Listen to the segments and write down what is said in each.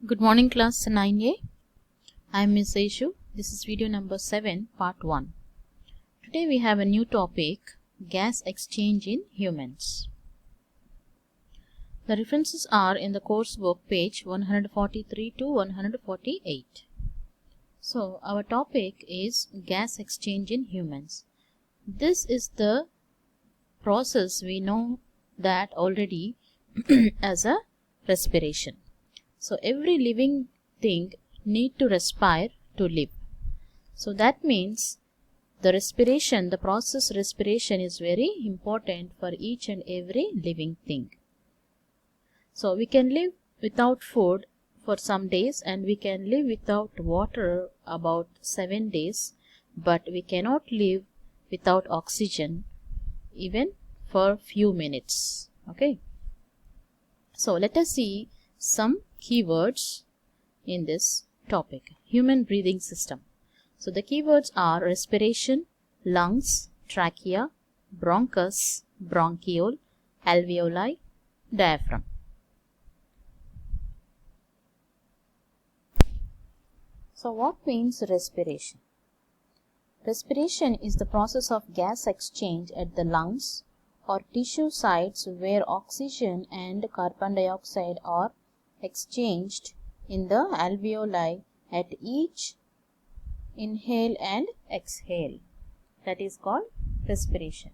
Good morning class 9A. I am Ms. Aishu. This is video number 7 part 1. Today we have a new topic, gas exchange in humans. The references are in the course book page 143 to 148. So our topic is gas exchange in humans. This is the process we know that already as a respiration. So every living thing need to respire to live. So that means the process respiration is very important for each and every living thing. So we can live without food for some days and we can live without water about 7 days, but we cannot live without oxygen even for few minutes. Okay. So let us see some keywords in this topic, human breathing system. So the keywords are respiration, lungs, trachea, bronchus, bronchiole, alveoli, diaphragm. So what means respiration? Respiration is the process of gas exchange at the lungs or tissue sites where oxygen and carbon dioxide are exchanged in the alveoli at each inhale and exhale. That is called respiration.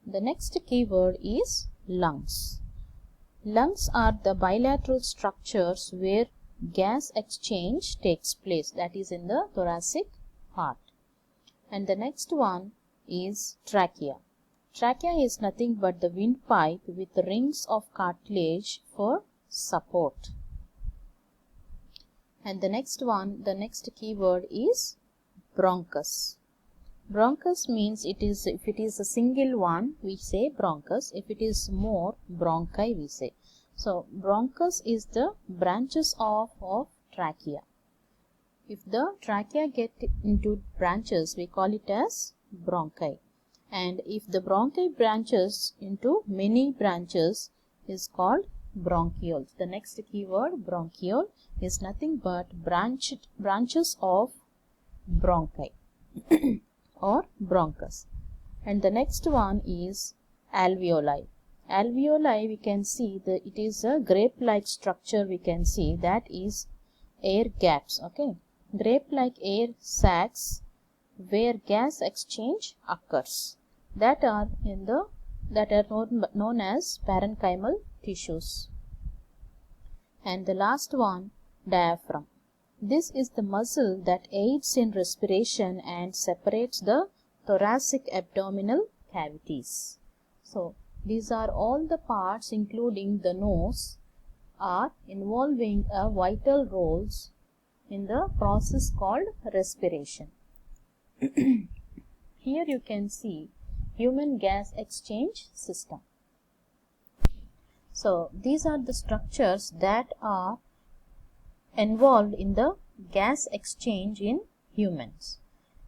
The next keyword is lungs. Lungs are the bilateral structures where gas exchange takes place, that is in the thoracic part. And the next one is trachea. Trachea is nothing but the windpipe with rings of cartilage for support. And the next keyword is bronchus. Bronchus means if it is a single one, we say bronchus. If it is more, bronchi we say. So bronchus is the branches of trachea. If the trachea get into branches, we call it as bronchi. And if the bronchi branches into many branches, is called bronchioles. The next keyword, bronchiole, is nothing but branches of bronchi or bronchus. And the next one is alveoli. Alveoli, we can see that it is a grape-like structure. We can see that is air gaps. Okay, grape-like air sacs where gas exchange occurs. That are known as parenchymal tissues. And the last one, diaphragm. This is the muscle that aids in respiration and separates the thoracic abdominal cavities. So these are all the parts, including the nose, are involving a vital roles in the process called respiration. Here you can see human gas exchange system. So these are the structures that are involved in the gas exchange in humans.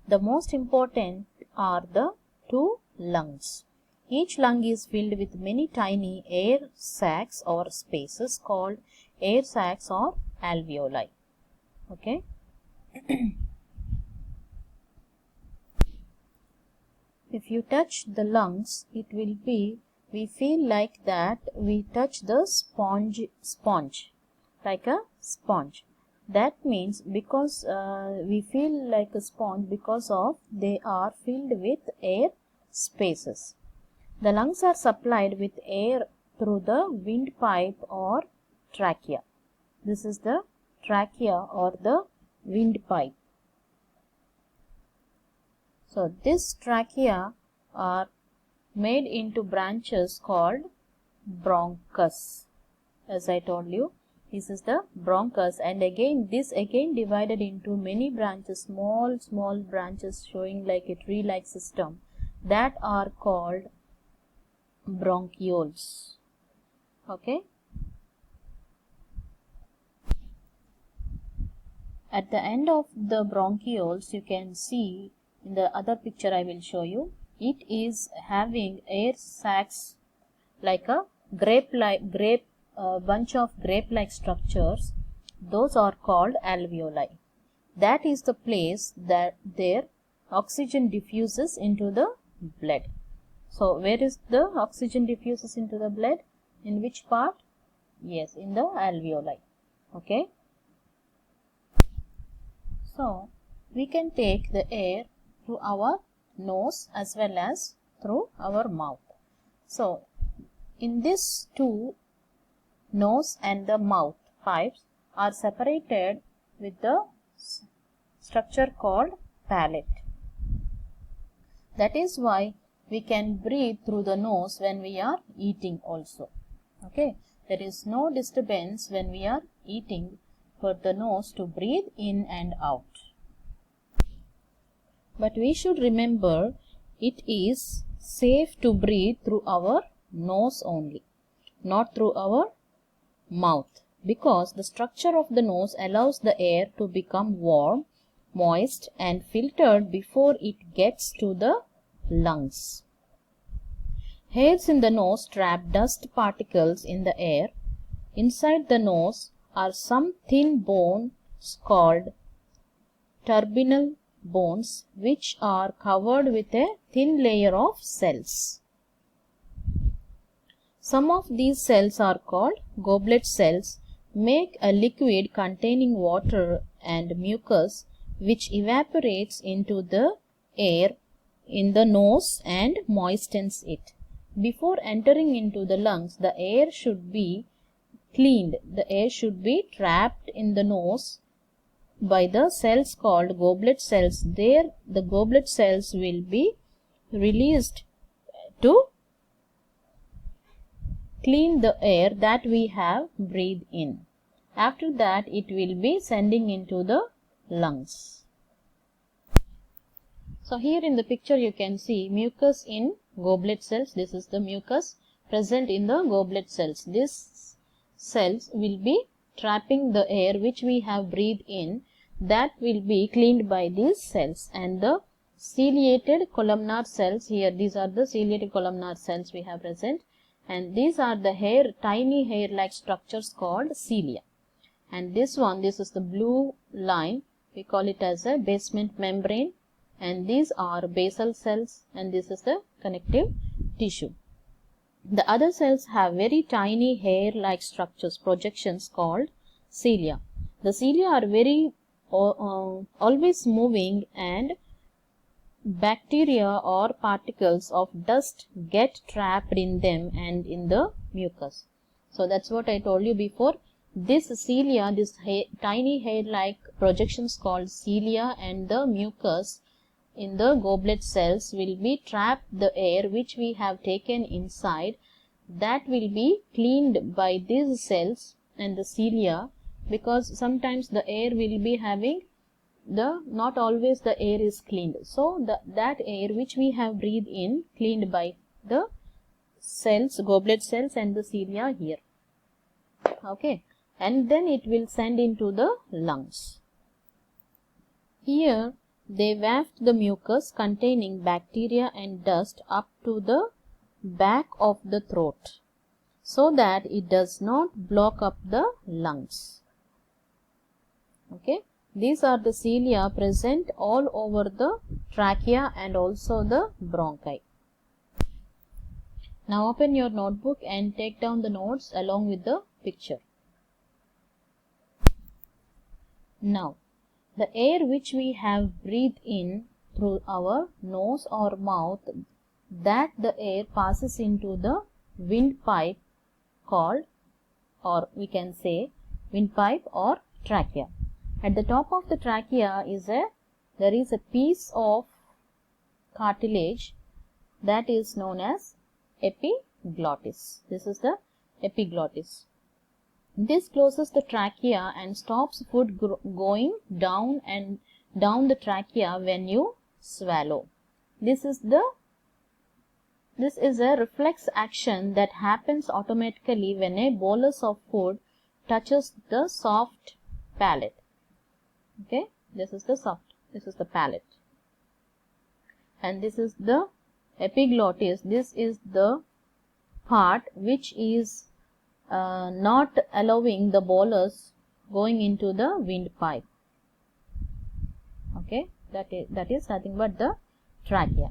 The most important are the two lungs. Each lung is filled with many tiny air sacs or spaces called air sacs or alveoli. Okay. If you touch the lungs, we feel like that we touch the sponge, like a sponge. That means because we feel like a sponge because of they are filled with air spaces. The lungs are supplied with air through the windpipe or trachea. This is the trachea or the windpipe. So this trachea are made into branches called bronchus. As I told you, this is the bronchus, and this divided into many branches, small branches showing like a tree-like system, that are called bronchioles. Okay. At the end of the bronchioles, you can see in the other picture I will show you, it is having air sacs like a grape a bunch of grape-like structures, those are called alveoli. That is the place that their oxygen diffuses into the blood. So where is the oxygen diffuses into the blood? In which part? Yes, in the alveoli. Okay. So we can take the air through our nose as well as through our mouth. So in these two, nose and the mouth pipes are separated with the structure called palate. That is why we can breathe through the nose when we are eating also. Okay, there is no disturbance when we are eating for the nose to breathe in and out. But we should remember it is safe to breathe through our nose only, not through our mouth, because the structure of the nose allows the air to become warm, moist and filtered before it gets to the lungs. Hairs in the nose trap dust particles in the air. Inside the nose are some thin bones called turbinal bones, which are covered with a thin layer of cells. Some of these cells are called goblet cells, make a liquid containing water and mucus which evaporates into the air in the nose and moistens it. Before entering into the lungs, the air should be cleaned. The air should be trapped in the nose by the cells called goblet cells. There the goblet cells will be released to clean the air that we have breathed in. After that, it will be sending into the lungs. So here in the picture you can see mucus in goblet cells. This is the mucus present in the goblet cells. These cells will be trapping the air which we have breathed in, that will be cleaned by these cells. And the ciliated columnar cells, here these are the ciliated columnar cells we have present, and these are the tiny hair like structures called cilia. And this is the blue line, we call it as a basement membrane, and these are basal cells, and this is the connective tissue. The other cells have very tiny hair like structures, projections called cilia. The cilia are very always moving, and bacteria or particles of dust get trapped in them and in the mucus. So that's what I told you before. This cilia, this tiny hair like projections called cilia, and the mucus in the goblet cells will be trapped the air which we have taken inside, that will be cleaned by these cells and the cilia, because sometimes the air will be having not always the air is cleaned. So that air which we have breathed in, cleaned by the cells, goblet cells and the cilia here. Okay, and then it will send into the lungs. Here they waft the mucus containing bacteria and dust up to the back of the throat, so that it does not block up the lungs. Okay, these are the cilia present all over the trachea and also the bronchi. Now open your notebook and take down the notes along with the picture. Now, the air which we have breathed in through our nose or mouth, that the air passes into the windpipe called, or we can say windpipe or trachea. At the top of the trachea there is a piece of cartilage that is known as epiglottis. This is the epiglottis. This closes the trachea and stops food going down the trachea when you swallow. This is a reflex action that happens automatically when a bolus of food touches the soft palate. Okay, this is the palate, and this is the epiglottis. This is the part which is not allowing the bolus going into the windpipe. Okay, that is nothing but the trachea.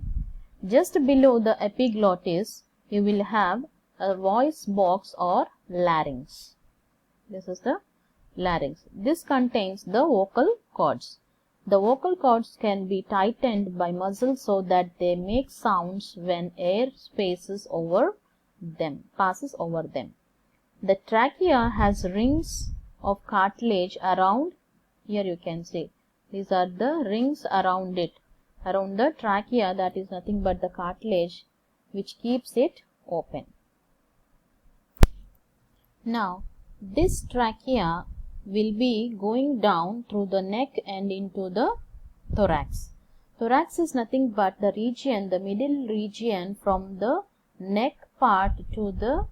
Just below the epiglottis, you will have a voice box or larynx. This is the larynx. This contains the vocal cords. The vocal cords can be tightened by muscles so that they make sounds when air passes over them. The trachea has rings of cartilage around. Here you can see these are the rings around it. Around the trachea, that is nothing but the cartilage which keeps it open. Now this trachea will be going down through the neck and into the thorax. Thorax is nothing but the region, the middle region from the neck part to the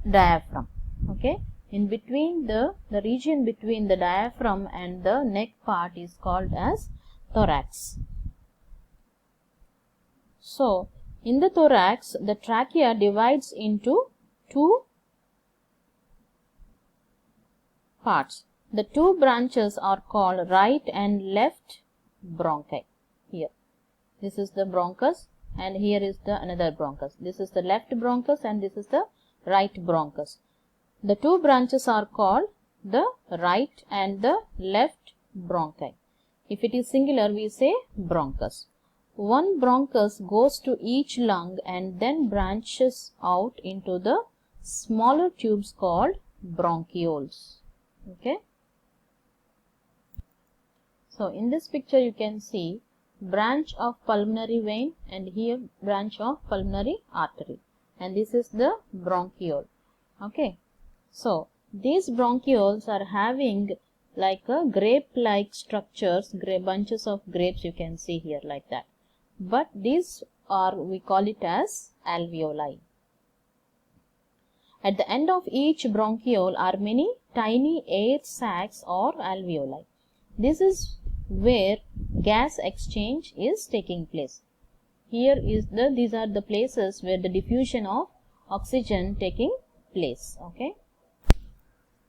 diaphragm. Okay, in between the region between the diaphragm and the neck part is called as thorax. So in the thorax, the trachea divides into two parts. The two branches are called right and left bronchi. Here, this is the bronchus, and here is the another bronchus. This is the left bronchus and this is the right bronchus. The two branches are called the right and the left bronchi. If it is singular, we say bronchus. One bronchus goes to each lung and then branches out into the smaller tubes called bronchioles. Okay. So in this picture you can see branch of pulmonary vein and here branch of pulmonary artery, and this is the bronchiole. Okay. So these bronchioles are having like a grape-like structures, bunches of grapes you can see here like that. But these are, we call it as alveoli. At the end of each bronchiole are many tiny air sacs or alveoli. This is where gas exchange is taking place. Here is these are the places where the diffusion of oxygen taking place. Okay.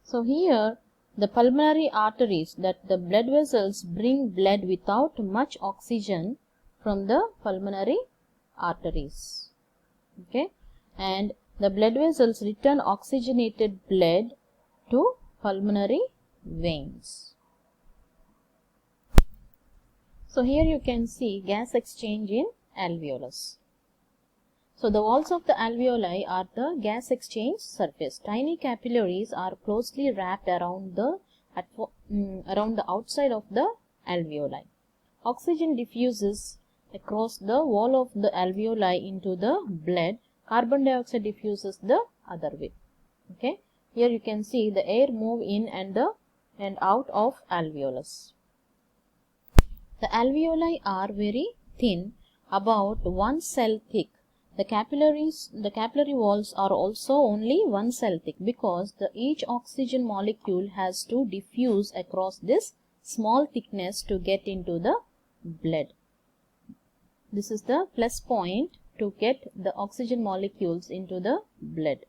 So here the pulmonary arteries, that the blood vessels bring blood without much oxygen from the pulmonary arteries. Okay, and the blood vessels return oxygenated blood to pulmonary veins. So here you can see gas exchange in alveolus. So the walls of the alveoli are the gas exchange surface. Tiny capillaries are closely wrapped around the outside of the alveoli. Oxygen diffuses across the wall of the alveoli into the blood. Carbon dioxide diffuses the other way. Okay, here you can see the air move in and out of alveolus. The alveoli are very thin, about 1 cell thick. The capillary walls are also only 1 cell thick because each oxygen molecule has to diffuse across this small thickness to get into the blood. This is the plus point to get the oxygen molecules into the blood.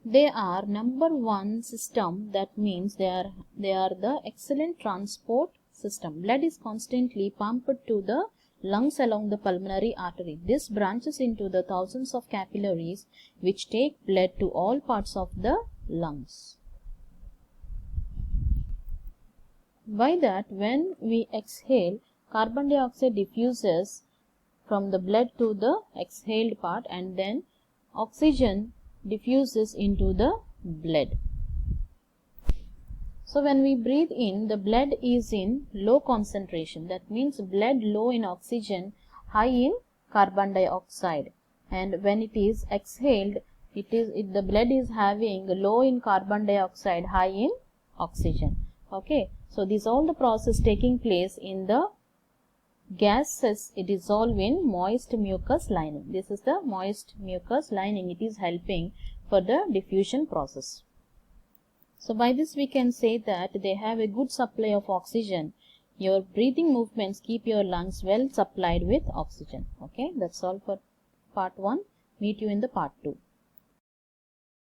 They are number one system, that means they are the excellent transport system. Blood is constantly pumped to the lungs along the pulmonary artery. This branches into the thousands of capillaries which take blood to all parts of the lungs. By that, when we exhale, carbon dioxide diffuses from the blood to the exhaled part and then oxygen diffuses into the blood. So when we breathe in, the blood is in low concentration. That means blood low in oxygen, high in carbon dioxide. And when it is exhaled, the blood is having low in carbon dioxide, high in oxygen. Okay. So this all the process taking place in the gases dissolve in moist mucus lining. This is the moist mucus lining. It is helping for the diffusion process. So by this we can say that they have a good supply of oxygen. Your breathing movements keep your lungs well supplied with oxygen. Okay, that's all for part 1. Meet you in the part 2.